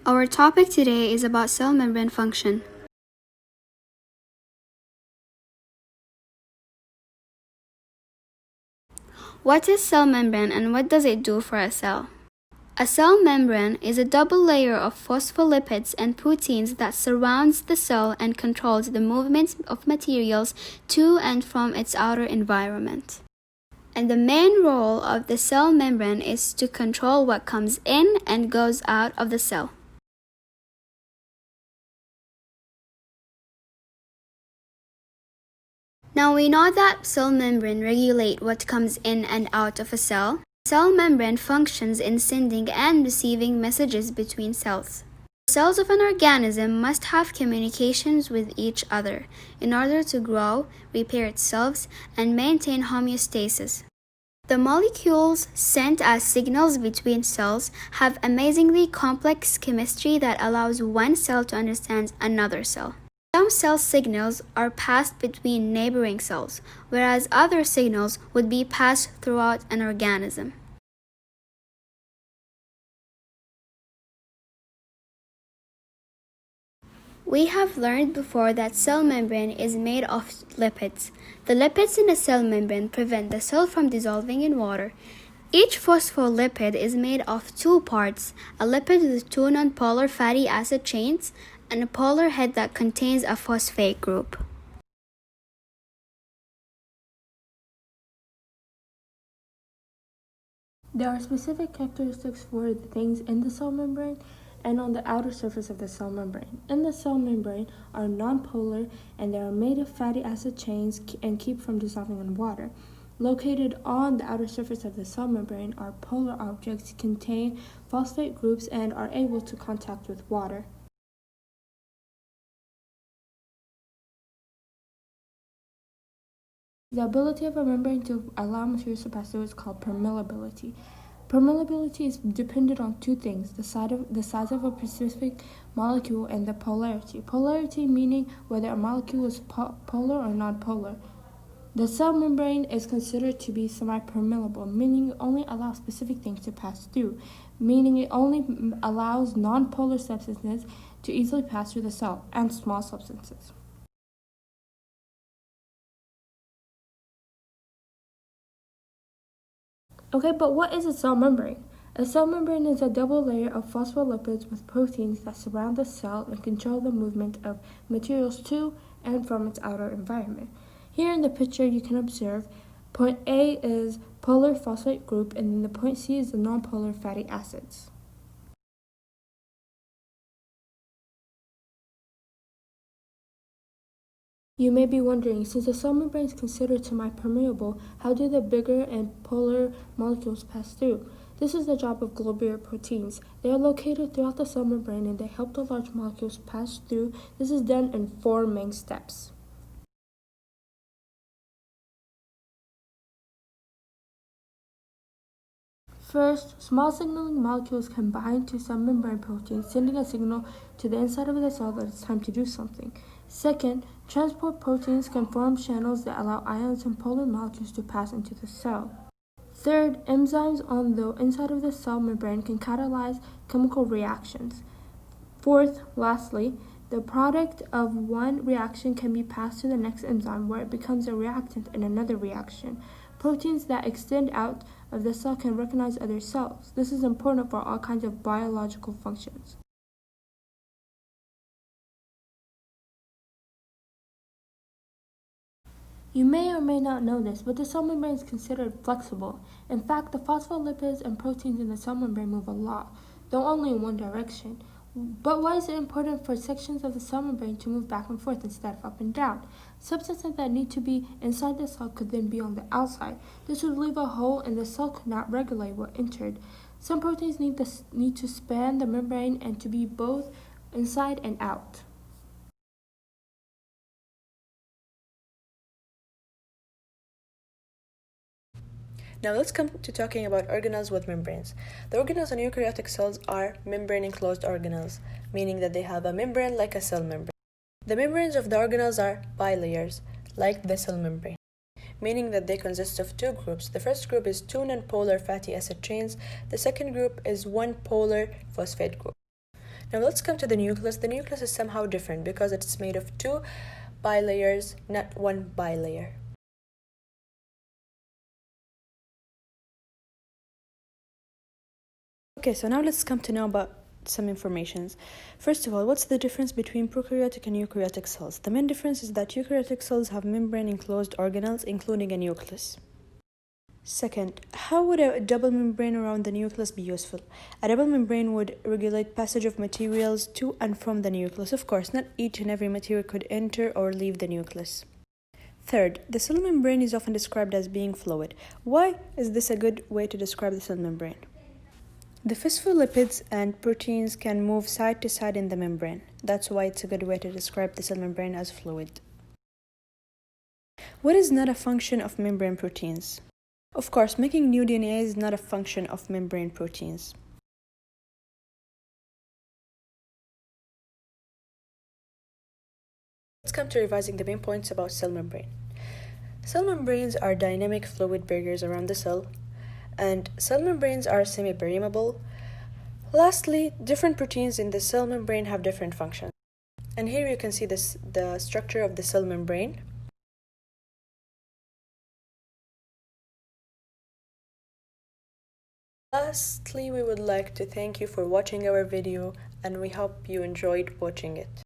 Our topic today is about cell membrane function. What is cell membrane and what does it do for a cell? A cell membrane is a double layer of phospholipids and proteins that surrounds the cell and controls the movement of materials to and from its outer environment. And the main role of the cell membrane is to control what comes in and goes out of the cell. Now we know that cell membrane regulate what comes in and out of a cell. Cell membrane functions in sending and receiving messages between cells. Cells of an organism must have communications with each other in order to grow, repair itself, and maintain homeostasis. The molecules sent as signals between cells have amazingly complex chemistry that allows one cell to understand another cell. Some cell signals are passed between neighboring cells, whereas other signals would be passed throughout an organism. We have learned before that cell membrane is made of lipids. The lipids in the cell membrane prevent the cell from dissolving in water. Each phospholipid is made of two parts, a lipid with two nonpolar fatty acid chains and a polar head that contains a phosphate group. There are specific characteristics for the things in the cell membrane and on the outer surface of the cell membrane. In the cell membrane are nonpolar and they are made of fatty acid chains and keep from dissolving in water. Located on the outer surface of the cell membrane are polar objects, contain phosphate groups, and are able to contact with water. The ability of a membrane to allow materials to pass through is called permeability. Permeability is dependent on two things, the size of a specific molecule and the polarity. Polarity meaning whether a molecule is polar or non-polar. The cell membrane is considered to be semi-permeable, meaning it only allows specific things to pass through, meaning it only allows non-polar substances to easily pass through the cell, and small substances. Okay, but what is a cell membrane? A cell membrane is a double layer of phospholipids with proteins that surround the cell and control the movement of materials to and from its outer environment. Here in the picture you can observe point A is polar phosphate group and then the point C is the nonpolar fatty acids. You may be wondering, since the cell membrane is considered semi-permeable, how do the bigger and polar molecules pass through? This is the job of globular proteins. They are located throughout the cell membrane and they help the large molecules pass through. This is done in four main steps. First, small signaling molecules can bind to some membrane proteins, sending a signal to the inside of the cell that it's time to do something. Second, transport proteins can form channels that allow ions and polar molecules to pass into the cell. Third, enzymes on the inside of the cell membrane can catalyze chemical reactions. Fourth, lastly, the product of one reaction can be passed to the next enzyme where it becomes a reactant in another reaction. Proteins that extend out of the cell can recognize other cells. This is important for all kinds of biological functions. You may or may not know this, but the cell membrane is considered flexible. In fact, the phospholipids and proteins in the cell membrane move a lot, though only in one direction. But why is it important for sections of the cell membrane to move back and forth instead of up and down? Substances that need to be inside the cell could then be on the outside. This would leave a hole and the cell could not regulate what entered. Some proteins need to span the membrane and to be both inside and out. Now let's come to talking about organelles with membranes. The organelles in eukaryotic cells are membrane-enclosed organelles, meaning that they have a membrane like a cell membrane. The membranes of the organelles are bilayers, like the cell membrane, meaning that they consist of two groups. The first group is two nonpolar fatty acid chains. The second group is one polar phosphate group. Now let's come to the nucleus. The nucleus is somehow different because it's made of 2 bilayers, not 1 bilayer. Okay, so now let's come to know about some informations. First of all, what's the difference between prokaryotic and eukaryotic cells? The main difference is that eukaryotic cells have membrane-enclosed organelles, including a nucleus. Second, how would a double membrane around the nucleus be useful? A double membrane would regulate passage of materials to and from the nucleus. Of course, not each and every material could enter or leave the nucleus. Third, the cell membrane is often described as being fluid. Why is this a good way to describe the cell membrane? The phospholipids and proteins can move side to side in the membrane. That's why it's a good way to describe the cell membrane as fluid. What is not a function of membrane proteins? Of course, making new DNA is not a function of membrane proteins. Let's come to revising the main points about cell membrane. Cell membranes are dynamic fluid barriers around the cell, and cell membranes are semi-permeable. Lastly, different proteins in the cell membrane have different functions. And here you can see the structure of the cell membrane. Lastly, we would like to thank you for watching our video, and we hope you enjoyed watching it.